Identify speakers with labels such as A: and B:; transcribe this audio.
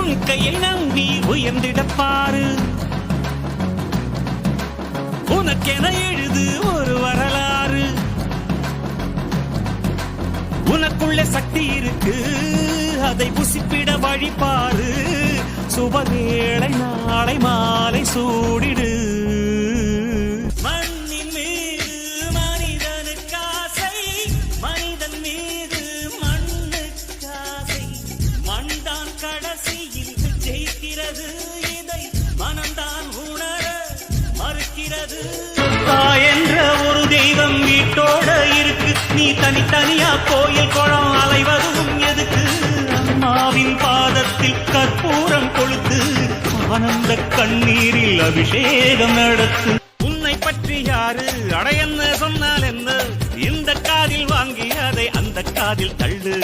A: உன் கையை நம்பி உயர்ந்திடப்பாரு உனக்கென எழுது ஒரு வரலாறு உனக்குள்ள சக்தி இருக்கு அதை புசிப்பிட வழிபாரு சுபவேளை நாளை மாலை சூடிடு மண்ணின் மீது மனிதனுக்கு ஆசை மனிதன் மீது மண்ணுக்காசை மண்தான் கடைசியில் ஜெயிக்கிறது இதை மனம்தான் உணர மறுக்கிறது என்ற ஒரு தெய்வம் வீட்டோட இருக்கு நீ தனித்தனியா கோயில் குளம் அலைவதும் எதுக்கு அம்மாவின் பாதத்தில் கற்பூரம் கொளுத்து ஆனந்த கண்ணீரில் அபிஷேகம் நடத்து உன்னை பற்றி யாரு அடையன்னு சொன்னால் என்ன இந்த காதில் வாங்கி அதை அந்த காதில் தள்ளு